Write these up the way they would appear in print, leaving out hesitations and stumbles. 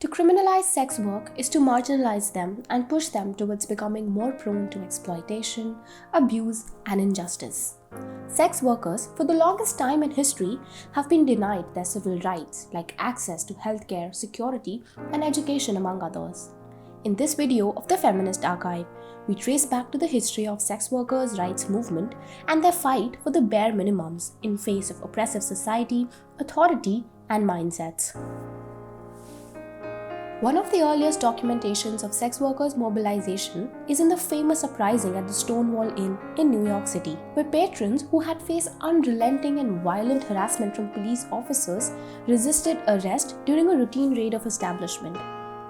To criminalize sex work is to marginalize them and push them towards becoming more prone to exploitation, abuse, and injustice. Sex workers, for the longest time in history, have been denied their civil rights like access to healthcare, security, and education, among others. In this video of the Feminist Archive, we trace back to the history of sex workers' rights movement and their fight for the bare minimums in face of oppressive society, authority, and mindsets. One of the earliest documentations of sex workers' mobilization is in the famous uprising at the Stonewall Inn in New York City, where patrons who had faced unrelenting and violent harassment from police officers resisted arrest during a routine raid of establishment.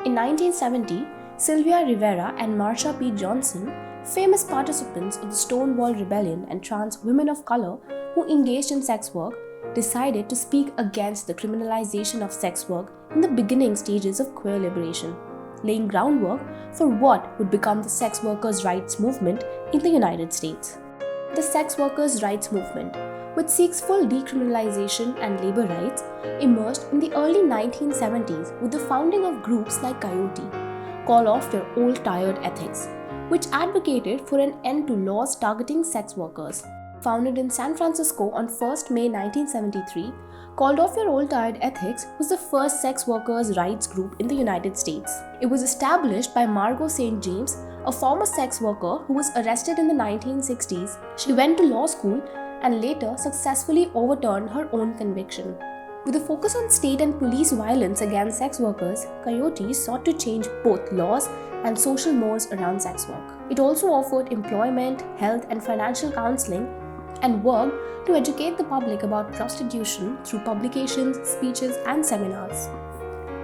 In 1970, Sylvia Rivera and Marsha P. Johnson, famous participants of the Stonewall Rebellion and trans women of color who engaged in sex work, decided to speak against the criminalization of sex work in the beginning stages of queer liberation, laying groundwork for what would become the sex workers' rights movement in the United States. The sex workers' rights movement, which seeks full decriminalization and labor rights, emerged in the early 1970s with the founding of groups like Coyote, call off their old tired ethics, which advocated for an end to laws targeting sex workers. Founded in San Francisco on 1st May 1973, Called Off Your Old Tired Ethics was the first sex workers' rights group in the United States. It was established by Margot St. James, a former sex worker who was arrested in the 1960s. She went to law school and later successfully overturned her own conviction. With a focus on state and police violence against sex workers, Coyote sought to change both laws and social mores around sex work. It also offered employment, health, and financial counseling and worked to educate the public about prostitution through publications, speeches, and seminars.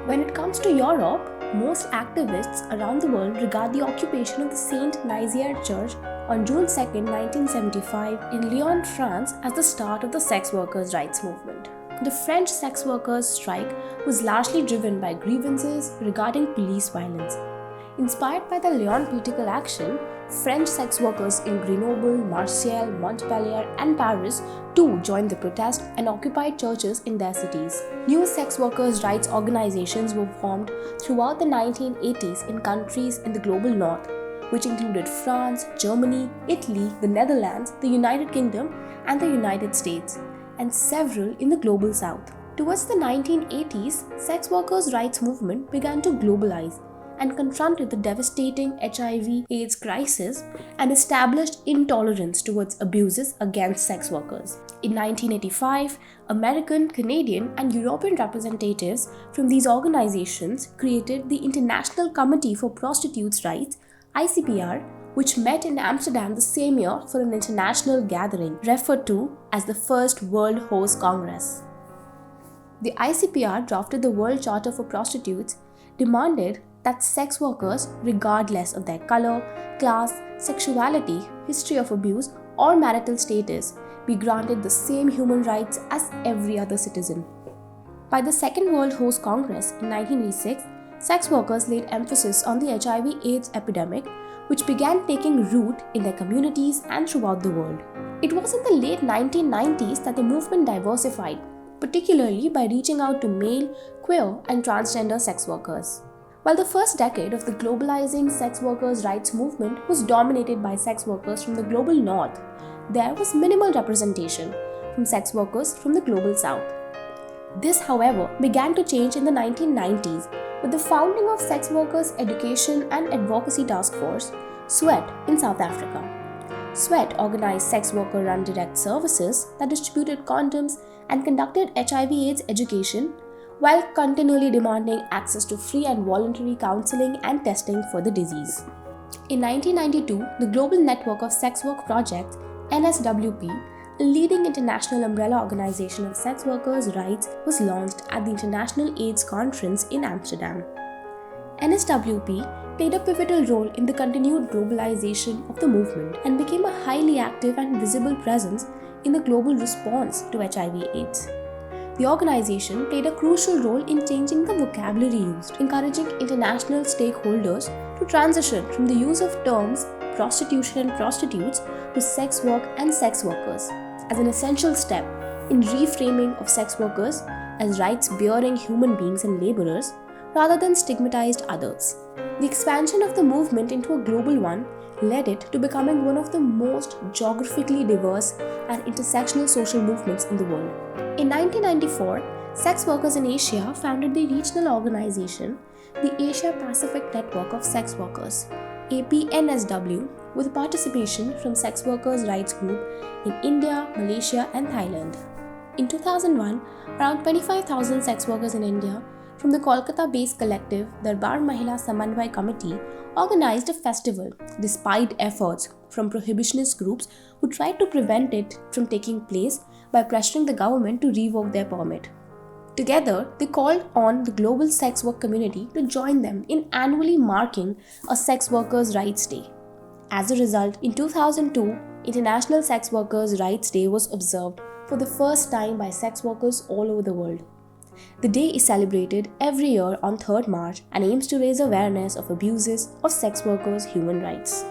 When it comes to Europe, most activists around the world regard the occupation of the Saint Nizier Church on June 2, 1975 in Lyon, France as the start of the sex workers' rights movement. The French sex workers' strike was largely driven by grievances regarding police violence. Inspired by the Lyon political action, French sex workers in Grenoble, Marseille, Montpellier, and Paris too joined the protest and occupied churches in their cities. New sex workers' rights organizations were formed throughout the 1980s in countries in the global north, which included France, Germany, Italy, the Netherlands, the United Kingdom, and the United States, and several in the global south. Towards the 1980s, sex workers' rights movement began to globalize and confronted the devastating HIV/AIDS crisis and established intolerance towards abuses against sex workers. In 1985, American, Canadian, and European representatives from these organizations created the International Committee for Prostitutes' Rights, ICPR, which met in Amsterdam the same year for an international gathering, referred to as the First World Horse Congress. The ICPR drafted the World Charter for Prostitutes, demanded that sex workers, regardless of their color, class, sexuality, history of abuse, or marital status, be granted the same human rights as every other citizen. By the Second World Horse Congress in 1986, sex workers laid emphasis on the HIV/AIDS epidemic, which began taking root in their communities and throughout the world. It was in the late 1990s that the movement diversified, particularly by reaching out to male, queer, and transgender sex workers. While the first decade of the globalizing sex workers' rights movement was dominated by sex workers from the global north, there was minimal representation from sex workers from the global south. This, however, began to change in the 1990s with the founding of Sex Workers Education and Advocacy Task Force, SWET, in South Africa. SWET organized sex worker-run direct services that distributed condoms and conducted HIV/AIDS education, while continually demanding access to free and voluntary counseling and testing for the disease. In 1992, the Global Network of Sex Work Projects, NSWP, a leading international umbrella organization of sex workers' rights, was launched at the International AIDS Conference in Amsterdam. NSWP played a pivotal role in the continued globalization of the movement and became a highly active and visible presence in the global response to HIV/AIDS. The organization played a crucial role in changing the vocabulary used, encouraging international stakeholders to transition from the use of terms prostitution and prostitutes to sex work and sex workers, as an essential step in reframing of sex workers as rights-bearing human beings and laborers, rather than stigmatized others. The expansion of the movement into a global one led it to becoming one of the most geographically diverse and intersectional social movements in the world. In 1994, sex workers in Asia founded the regional organization, the Asia Pacific Network of Sex Workers, APNSW, with participation from sex workers' rights group in India, Malaysia, and Thailand. In 2001, around 25,000 sex workers in India from the Kolkata-based collective Darbar Mahila Samanvay Committee organized a festival despite efforts from prohibitionist groups who tried to prevent it from taking place by pressuring the government to revoke their permit. Together, they called on the global sex work community to join them in annually marking a Sex Workers' Rights Day. As a result, in 2002, International Sex Workers' Rights Day was observed for the first time by sex workers all over the world. The day is celebrated every year on 3rd March and aims to raise awareness of abuses of sex workers' human rights.